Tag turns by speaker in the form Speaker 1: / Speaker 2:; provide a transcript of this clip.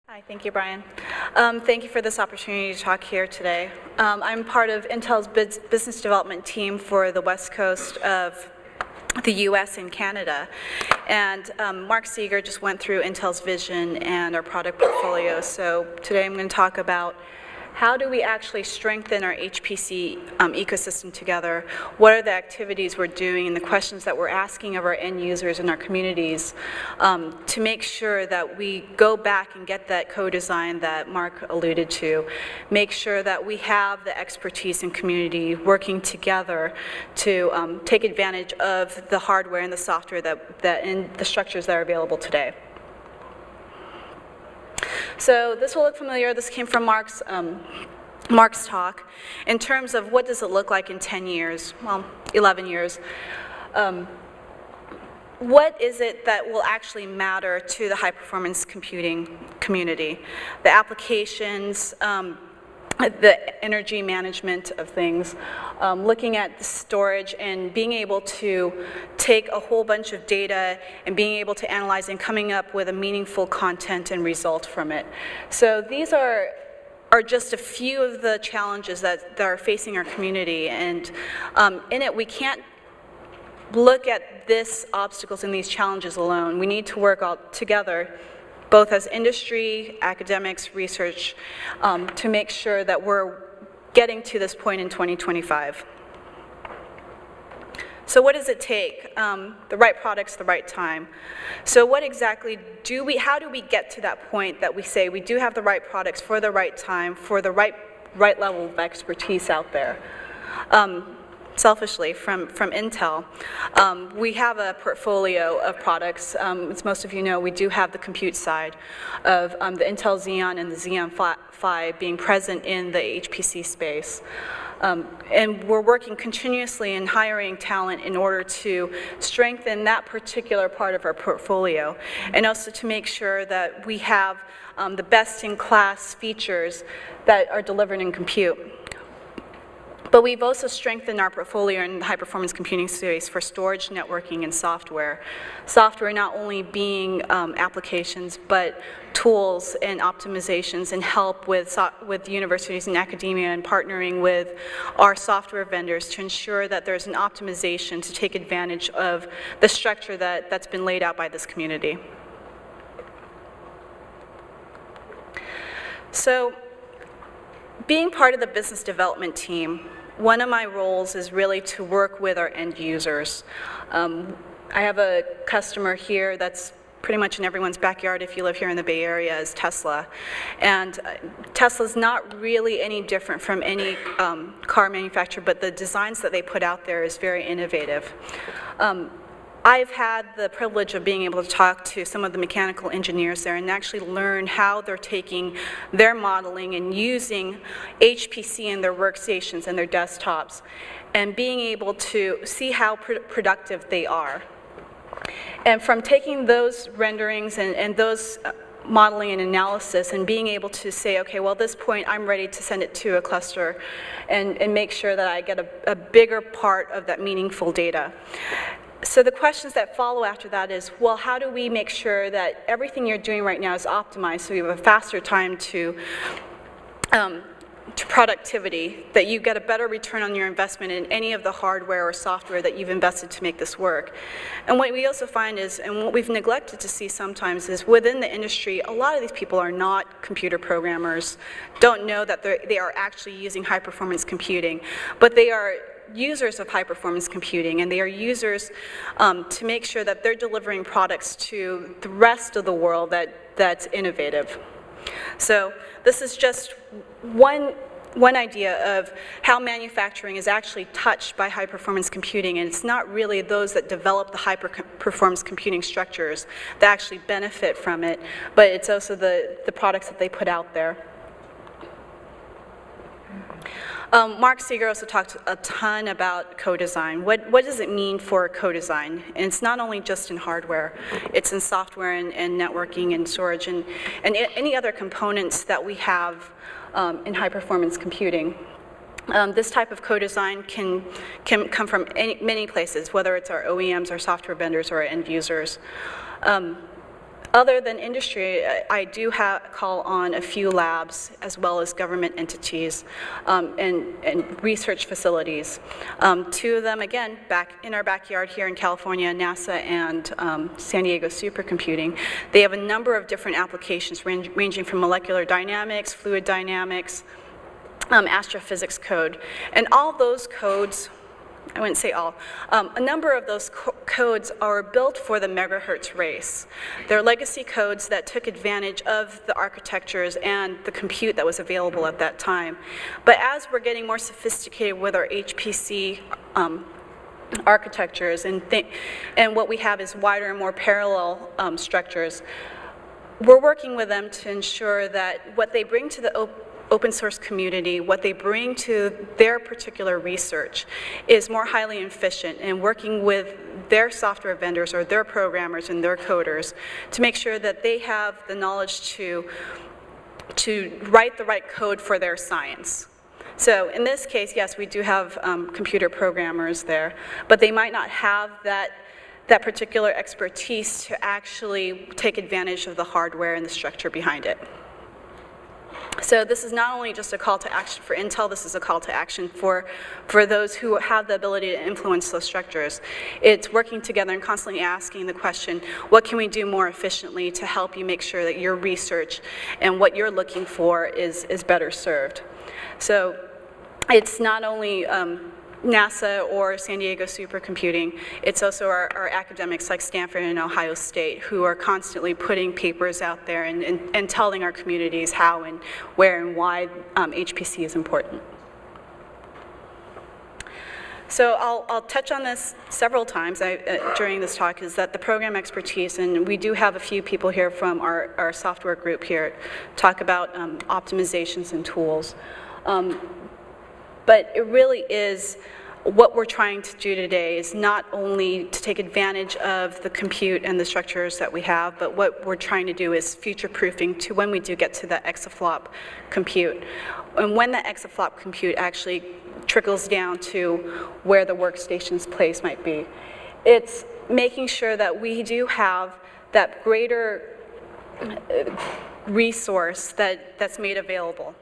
Speaker 1: Hi, thank you, Brian. Thank you for this opportunity to talk here today. I'm part of Intel's business development team for the West Coast of the US and Canada. And Mark Seeger just went through Intel's vision and our product portfolio. So today I'm going to talk about how do we actually strengthen our HPC ecosystem together? What are the activities we're doing and the questions that we're asking of our end users and our communities to make sure that we go back and get that co-design that Mark alluded to, make sure that we have the expertise and community working together to take advantage of the hardware and the software and the structures that are available today. So this will look familiar. This came from Mark's talk. In terms of what does it look like in 10 years, well, 11 years, what is it that will actually matter to the high-performance computing community? The applications, the energy management of things, looking at the storage and being able to take a whole bunch of data and being able to analyze and coming up with a meaningful content and result from it. So these are just a few of the challenges that are facing our community, and in it we can't look at these obstacles and these challenges alone. We need to work all together, both as industry, academics, research, to make sure that we're getting to this point in 2025. So what does it take? The right products, the right time. So what exactly how do we get to that point that we say we do have the right products for the right time, for the right level of expertise out there? Selfishly, from Intel, we have a portfolio of products. As most of you know, we do have the compute side of the Intel Xeon and the Xeon Phi being present in the HPC space. And we're working continuously in hiring talent in order to strengthen that particular part of our portfolio, and also to make sure that we have the best-in-class features that are delivered in compute. But we've also strengthened our portfolio in the high-performance computing space for storage, networking, and software. Software not only being applications, but tools and optimizations and help with universities and academia and partnering with our software vendors to ensure that there's an optimization to take advantage of the structure that's been laid out by this community. So, being part of the business development team, one of my roles is really to work with our end users. I have a customer here that's pretty much in everyone's backyard if you live here in the Bay Area, is Tesla. And Tesla's not really any different from any car manufacturer, but the designs that they put out there is very innovative. I've had the privilege of being able to talk to some of the mechanical engineers there and actually learn how they're taking their modeling and using HPC in their workstations and their desktops and being able to see how productive they are. And from taking those renderings and those modeling and analysis and being able to say, okay, well, at this point, I'm ready to send it to a cluster and make sure that I get a bigger part of that meaningful data. So the questions that follow after that is, well, how do we make sure that everything you're doing right now is optimized so you have a faster time to productivity, that you get a better return on your investment in any of the hardware or software that you've invested to make this work. And what we also find is, and what we've neglected to see sometimes, is within the industry, a lot of these people are not computer programmers, don't know that they are actually using high-performance computing, but they are users of high-performance computing, and they are users to make sure that they're delivering products to the rest of the world that's innovative. So this is just one idea of how manufacturing is actually touched by high-performance computing, and it's not really those that develop the high-performance computing structures that actually benefit from it, but it's also the products that they put out there. Mark Seeger also talked a ton about co-design. What does it mean for co-design? And it's not only just in hardware, it's in software and networking and storage and any other components that we have in high-performance computing. This type of co-design can come from many places, whether it's our OEMs, our software vendors, or our end users. Other than industry, I do call on a few labs as well as government entities and research facilities. Two of them, again, back in our backyard here in California, NASA and San Diego Supercomputing. They have a number of different applications ranging from molecular dynamics, fluid dynamics, astrophysics code. And all those codes, I wouldn't say all, a number of those codes are built for the megahertz race. They're legacy codes that took advantage of the architectures and the compute that was available at that time. But as we're getting more sophisticated with our HPC architectures and what we have is wider and more parallel structures, we're working with them to ensure that what they bring to the open source community, what they bring to their particular research is more highly efficient, and working with their software vendors or their programmers and their coders to make sure that they have the knowledge to write the right code for their science. So in this case, yes, we do have computer programmers there, but they might not have that particular expertise to actually take advantage of the hardware and the structure behind it. So this is not only just a call to action for Intel, this is a call to action for those who have the ability to influence those structures. It's working together and constantly asking the question, what can we do more efficiently to help you make sure that your research and what you're looking for is better served? So it's not only NASA or San Diego Supercomputing, it's also our academics like Stanford and Ohio State who are constantly putting papers out there and telling our communities how and where and why HPC is important. So I'll touch on this several times during this talk, is that the program expertise, and we do have a few people here from our software group here, talk about optimizations and tools. But it really is, what we're trying to do today is not only to take advantage of the compute and the structures that we have, but what we're trying to do is future-proofing to when we do get to the exaflop compute. And when the exaflop compute actually trickles down to where the workstation's place might be, it's making sure that we do have that greater resource that's made available.